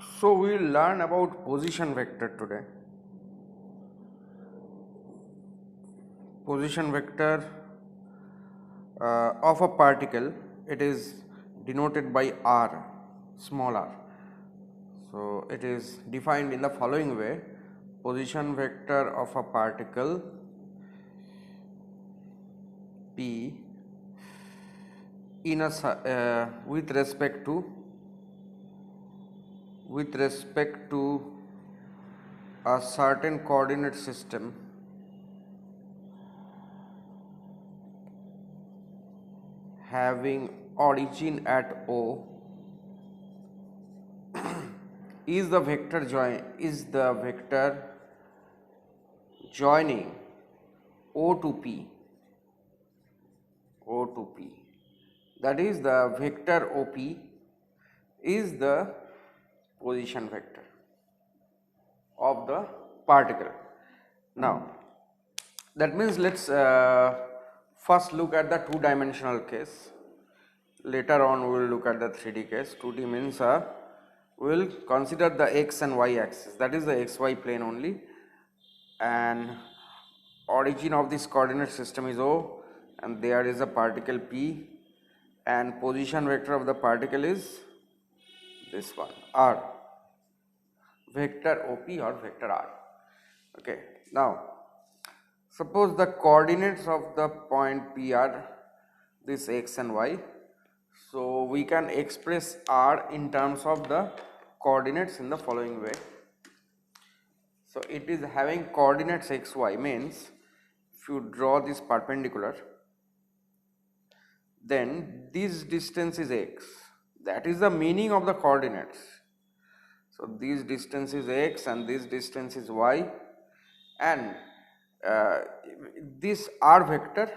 So we will learn about position vector today. Position vector of a particle, it is denoted by r, small r. So it is defined in the following way: position vector of a particle p in a with respect to a certain coordinate system having origin at O is the vector joining O to P. That is, the vector OP is the position vector of the particle. Now, that means let's first look at the two-dimensional case. Later on we will look at the 3D case. 2D means we will consider the x and y axis, that is the xy plane only, and origin of this coordinate system is O, and there is a particle P, and position vector of the particle is this one, R, vector OP or vector R. Okay, now suppose the coordinates of the point P are this x and y, so we can express R in terms of the coordinates in the following way. So it is having coordinates xy, means if you draw this perpendicular, then this distance is x, that is the meaning of the coordinates. So this distance is x and this distance is y, and this R vector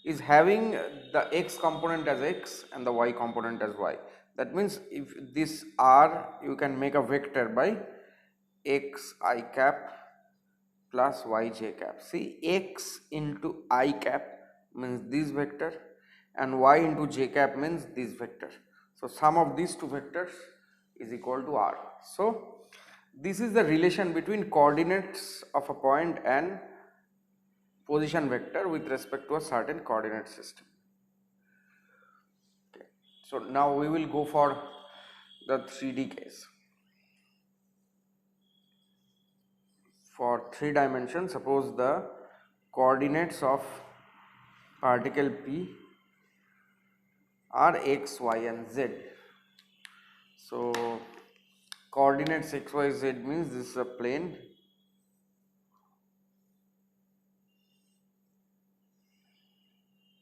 is having the x component as x and the y component as y. That means if this R, you can make a vector by x I cap plus y j cap. See, x into I cap means this vector and y into j cap means this vector. So sum of these two vectors is equal to R. So this is the relation between coordinates of a point and position vector with respect to a certain coordinate system. Okay. So now we will go for the 3D case. For 3 dimensions, suppose the coordinates of particle P are x, y and z. So coordinates x, y, z means this is a plane.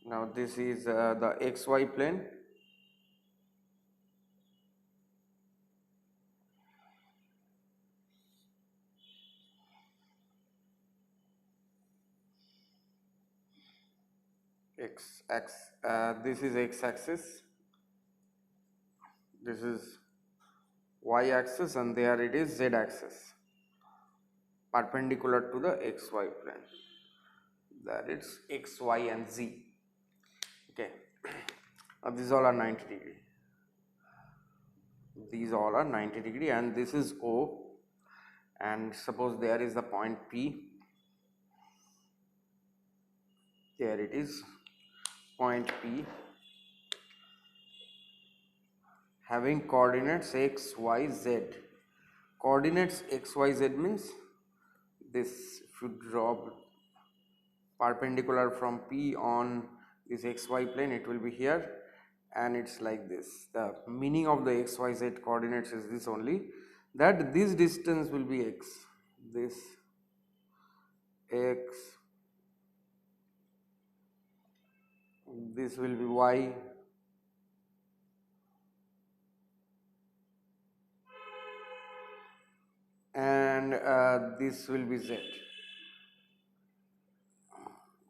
Now this is the xy plane. This is x axis, this is y axis, and there it is z axis perpendicular to the xy plane, that is x, y and z. Okay, now these all are 90 degree. These all are 90 degree, and this is O, and suppose there is the point P, there it is, point P having coordinates x, y, z. Coordinates x, y, z means this, if you draw perpendicular from P on this xy plane, it will be here, and it's like this. The meaning of the x, y, z coordinates is this only, that this distance will be x, this x, this will be y, and this will be z.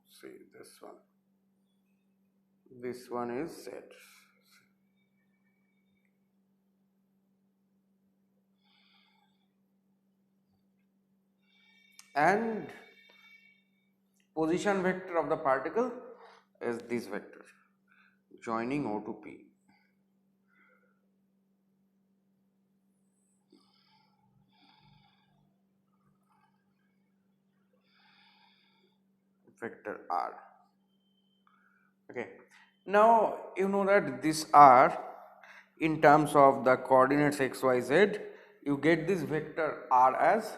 See, this one is z. And position vector of the particle is this vector joining O to P. vector R. Okay, now you know that this R, in terms of the coordinates x, y, z, you get this vector R as,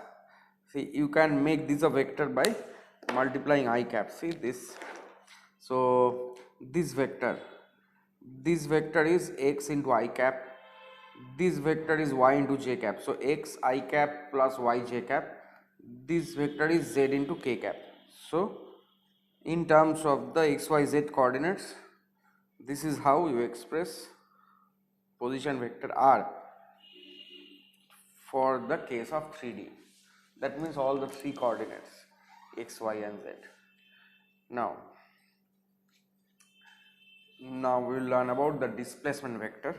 see, you can make this a vector by multiplying I cap. See this, so this vector is x into I cap, this vector is y into j cap, so x I cap plus y j cap, this vector is z into k cap. So in terms of the xyz coordinates, this is how you express position vector R for the case of 3D. That means all the three coordinates x, y and z. Now we will learn about the displacement vector.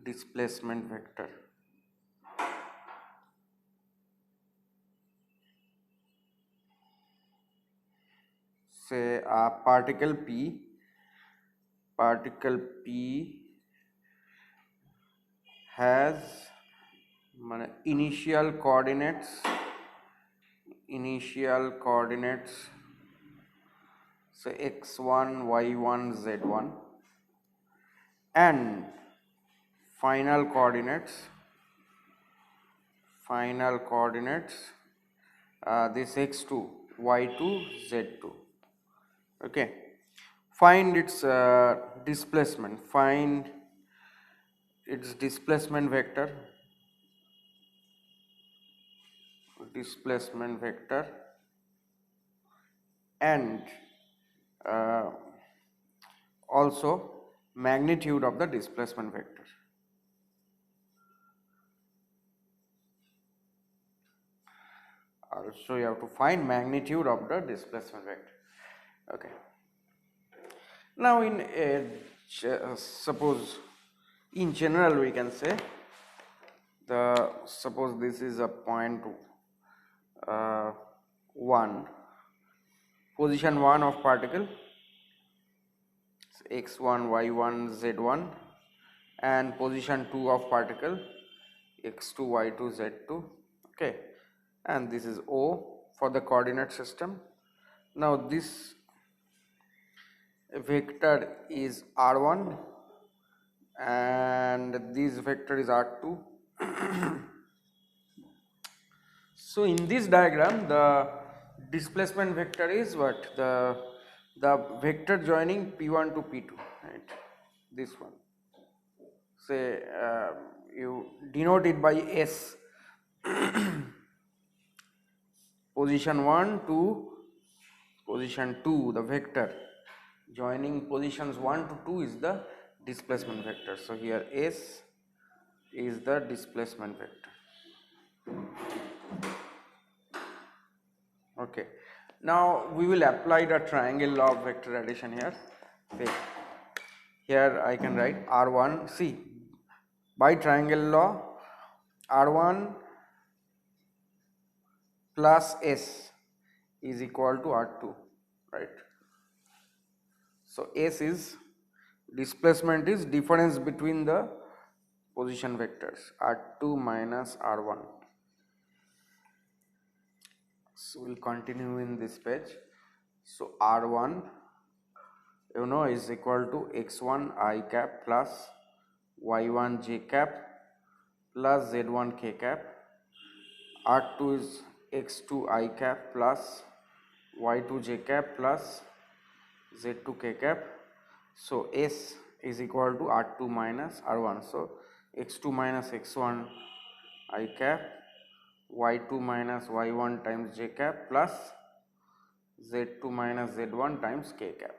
Displacement vector. Say a particle P has initial coordinates say x1, y1, z1 and final coordinates this x2, y2, z2. Okay, find its displacement, find its displacement vector and also magnitude of the displacement vector. Also you have to find magnitude of the displacement vector. Okay, now in suppose in general we can say suppose this is a point 1, position 1 of particle x1, y1, z1 and position 2 of particle x2, y2, z2. Okay, and this is O for the coordinate system. Now this vector is R1 and this vector is R2. So in this diagram the displacement vector is what? The vector joining P1 to P2, right? This one. Say you denote it by S. Position 1 to position 2, the vector joining positions 1 to 2 is the displacement vector. So here S is the displacement vector. Okay, now we will apply the triangle law of vector addition here. Okay. Here I can write R1, see, by triangle law R1 plus S is equal to R2, right? So S is displacement is difference between the position vectors R2 minus R1. So we'll continue in this page. So R1 is equal to x1 I cap plus y1 j cap plus z1 k cap. R2 is x2 I cap plus y2 j cap plus z2 k cap. So S is equal to R2 minus R1. So x2 minus x1 I cap, y2 minus y1 times j cap plus z2 minus z1 times k cap.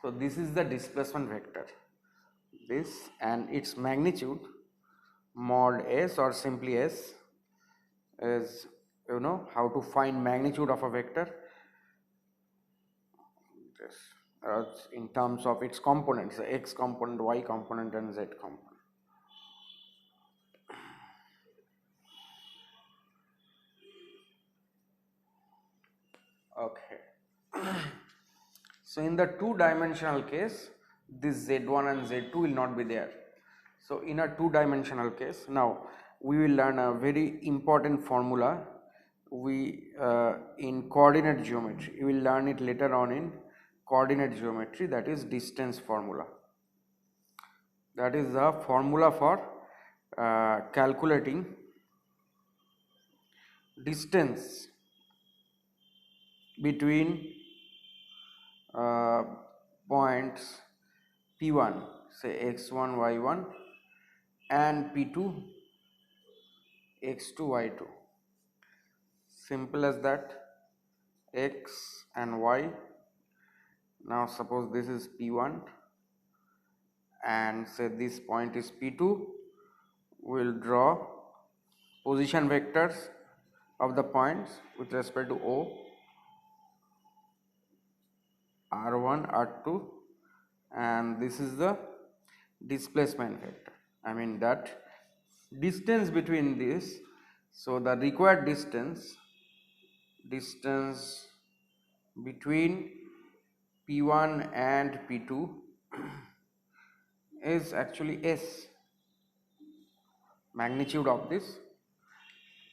So this is the displacement vector, this, and its magnitude mod S or simply S is how to find magnitude of a vector. This in terms of its components, the x component, y component and z component. Okay. So in the two-dimensional case, this z1 and z2 will not be there. So in a two-dimensional case, now we will learn a very important formula we in coordinate geometry, you will learn it later on in coordinate geometry, that is distance formula. That is the formula for calculating distance between uh, points P1, say x1, y1, and P2, x2, y2. Simple as that. X and y. Now suppose this is P1 and say this point is P2. We'll draw position vectors of the points with respect to O, R1, R2, and this is the displacement vector. I mean that distance between this, so the required distance between P1 and P2 is actually S, magnitude of this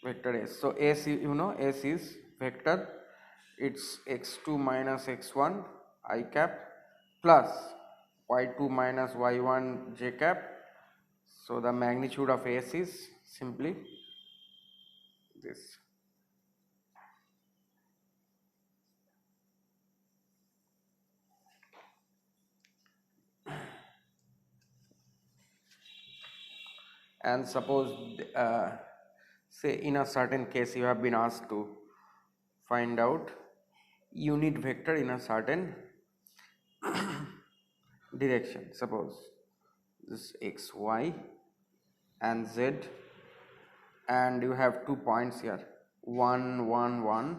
vector S. So S, you know, S is vector, it's x2 minus x1 I cap plus y2 minus y1 j cap. So the magnitude of S is simply this. And suppose say in a certain case you have been asked to find out unit vector in a certain direction. Suppose this x, y and z, and you have 2 points here, 1, 1, 1,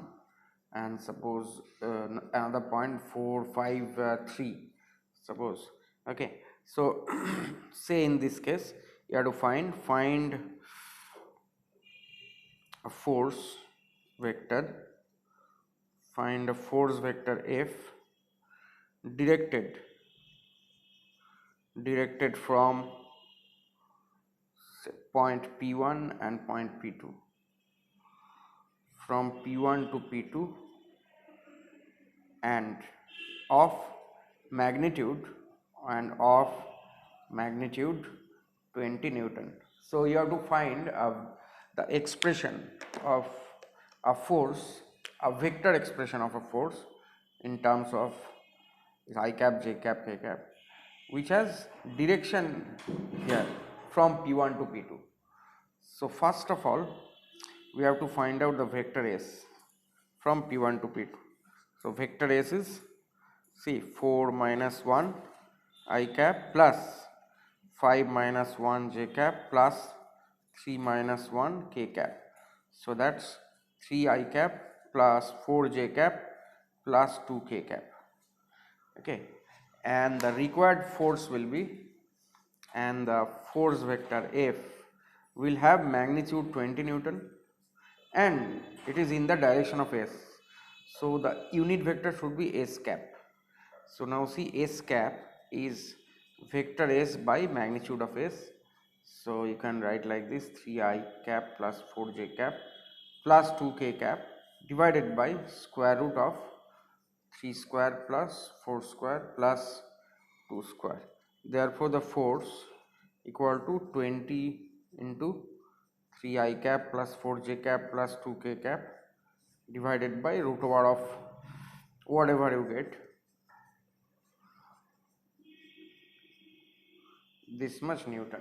and suppose another point 4, 5, 3, suppose. Okay, so say in this case you have to find a force vector, find a force vector F directed from say, point P1 and point P2, from P1 to P2, and of magnitude 20 Newton. So you have to find the expression of a force, a vector expression of a force in terms of I cap, j cap, k cap, which has direction here from P1 to P2. So first of all we have to find out the vector S from P1 to P2. So vector S is, see, 4 minus 1 I cap plus 5 minus 1 j cap plus 3 minus 1 k cap. So that's 3 I cap plus 4 j cap plus 2 k cap. Okay, and the required force will be, and the force vector F will have magnitude 20 Newton and it is in the direction of S. So the unit vector should be S cap. So now see, S cap is vector S by magnitude of S. So you can write like this, 3I cap plus 4j cap plus 2k cap divided by square root of 3 square plus 4 square plus 2 square. Therefore the force equal to 20 into 3I cap plus 4j cap plus 2k cap divided by root over of whatever you get, this much Newton.